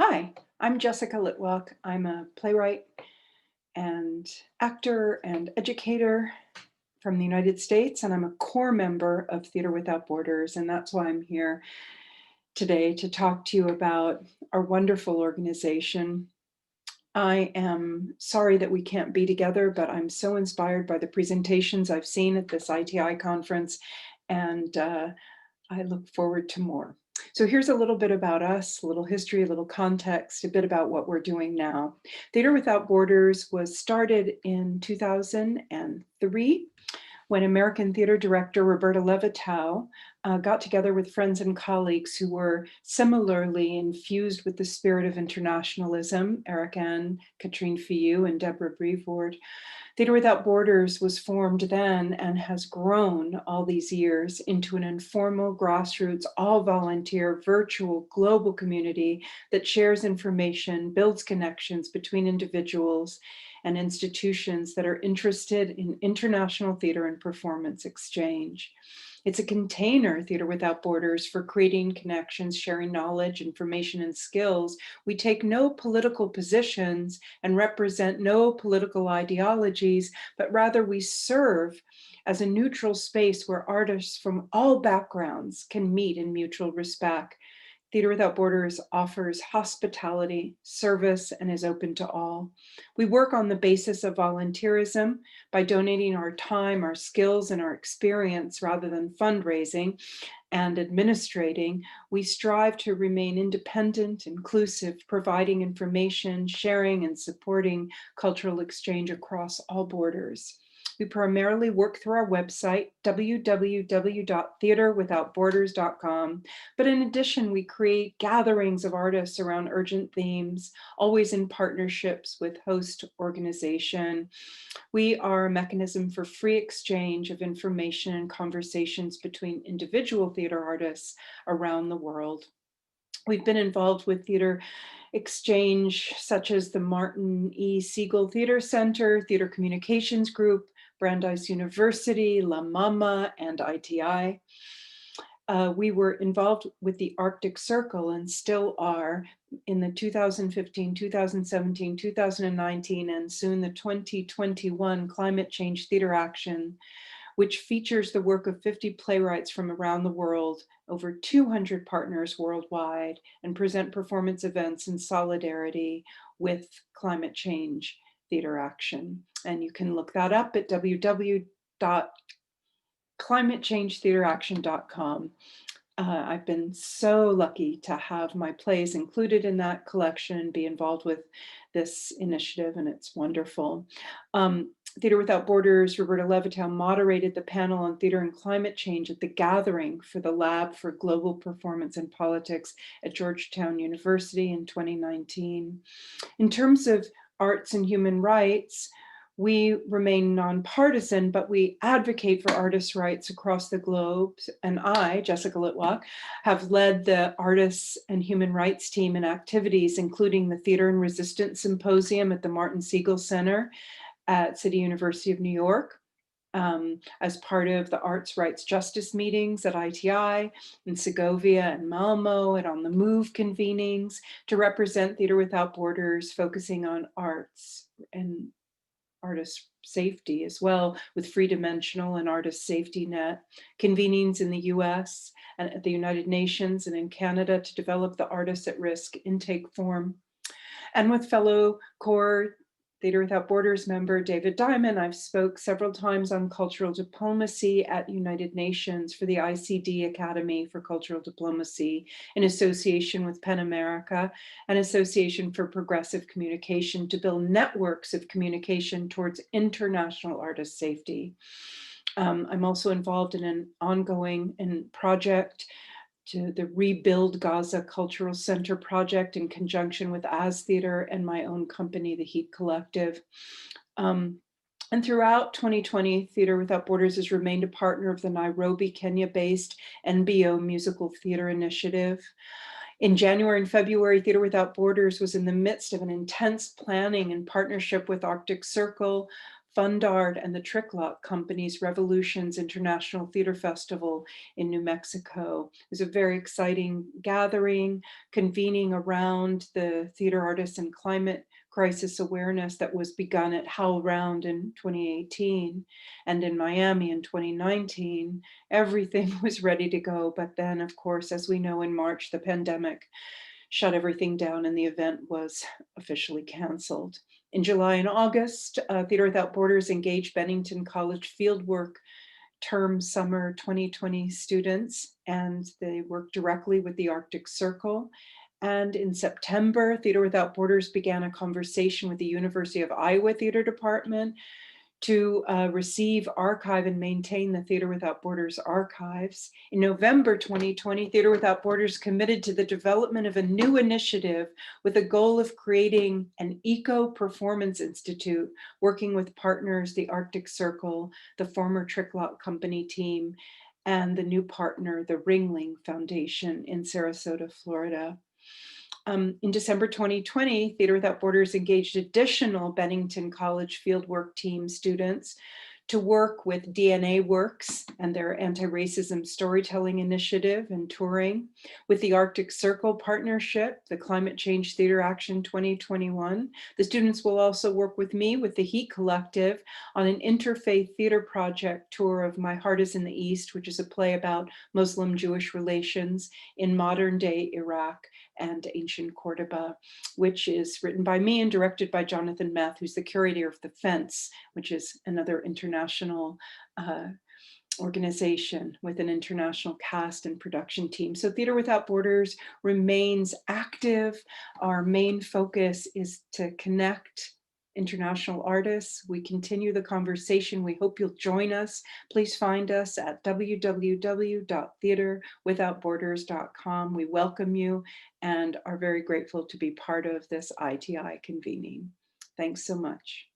Hi, I'm Jessica Litwak. I'm a playwright and actor and educator from the United States, and I'm a core member of Theater Without Borders, and that's why I'm here today to talk to you about our wonderful organization. I am sorry that we can't be together, but I'm so inspired by the presentations I've seen at this ITI conference, and I look forward to more. So here's a little bit about us, a little history, a little context, a bit about what we're doing now. Theater Without Borders was started in 2003 when American theater director Roberta Levitow got together with friends and colleagues who were similarly infused with the spirit of internationalism, Eric Ann, Katrine Fiu, and Deborah Brevoort. Theater Without Borders was formed then and has grown all these years into an informal, grassroots, all volunteer, virtual, global community that shares information, builds connections between individuals and institutions that are interested in international theater and performance exchange. It's a container, Theater Without Borders, for creating connections, sharing knowledge, information, and skills. We take no political positions and represent no political ideologies, but rather we serve as a neutral space where artists from all backgrounds can meet in mutual respect. Theater Without Borders offers hospitality, service, and is open to all. We work on the basis of volunteerism by donating our time, our skills, and our experience rather than fundraising and administrating. We strive to remain independent, inclusive, providing information, sharing, and supporting cultural exchange across all borders. We primarily work through our website, www.theaterwithoutborders.com. But in addition, we create gatherings of artists around urgent themes, always in partnerships with host organization. We are a mechanism for free exchange of information and conversations between individual theater artists around the world. We've been involved with theater exchange such as the Martin E. Siegel Theater Center, Theater Communications Group, Brandeis University, La Mama, and ITI. We were involved with the Arctic Circle and still are in the 2015, 2017, 2019, and soon the 2021 Climate Change Theater Action, which features the work of 50 playwrights from around the world, over 200 partners worldwide, and present performance events in solidarity with climate change theater action. And you can look that up at www.climatechangetheateraction.com. I've been so lucky to have my plays included in that collection and be involved with this initiative, and it's wonderful. Theater Without Borders, Roberta Levitow moderated the panel on theater and climate change at the gathering for the Lab for Global Performance and Politics at Georgetown University in 2019. In terms of arts and human rights, we remain nonpartisan, but we advocate for artists' rights across the globe. And I, Jessica Litwak, have led the Artists and Human Rights team in activities, including the Theater and Resistance Symposium at the Martin Siegel Center at City University of New York, as part of the Arts Rights Justice meetings at ITI, in Segovia and Malmo, and on the MOVE convenings to represent Theater Without Borders, focusing on arts and artist safety as well, with Free Dimensional and Artist Safety Net, convenings in the US and at the United Nations and in Canada to develop the Artists at Risk intake form. And with fellow core Theater Without Borders member David Diamond, I've spoke several times on cultural diplomacy at United Nations for the ICD Academy for Cultural Diplomacy in association with PEN America, an association for progressive communication to build networks of communication towards international artist safety. I'm also involved in an ongoing project to the Rebuild Gaza Cultural Center project in conjunction with As Theater and my own company, the Heat Collective. And throughout 2020, Theater Without Borders has remained a partner of the Nairobi, Kenya-based NBO Musical Theater Initiative. In January and February, Theater Without Borders was in the midst of an intense planning in partnership with Arctic Circle Fundart and the Tricklock Company's Revolutions International Theater Festival in New Mexico. It was a very exciting gathering, convening around the theater artists and climate crisis awareness that was begun at HowlRound in 2018 and in Miami in 2019. Everything was ready to go. But then, of course, as we know, in March, the pandemic shut everything down and the event was officially canceled. In July and August, Theater Without Borders engaged Bennington College Fieldwork term summer 2020 students, and they worked directly with the Arctic Circle. And in September, Theater Without Borders began a conversation with the University of Iowa Theater Department to receive, archive, and maintain the Theater Without Borders archives. In November 2020, Theater Without Borders committed to the development of a new initiative with the goal of creating an eco-performance institute, working with partners, the Arctic Circle, the former Tricklock Company team, and the new partner, the Ringling Foundation in Sarasota, Florida. In December 2020, Theater Without Borders engaged additional Bennington College fieldwork team students to work with DNA Works and their anti-racism storytelling initiative and touring, with the Arctic Circle Partnership, the Climate Change Theater Action 2021. The students will also work with me with the Heat Collective on an interfaith theater project tour of My Heart is in the East, which is a play about Muslim-Jewish relations in modern day Iraq and ancient Cordoba, which is written by me and directed by Jonathan Meth, who's the curator of The Fence, which is another international organization with an international cast and production team. So Theater Without Borders remains active. Our main focus is to connect international artists. We continue the conversation. We hope you'll join us. Please find us at www.theaterwithoutborders.com. We welcome you and are very grateful to be part of this ITI convening. Thanks so much.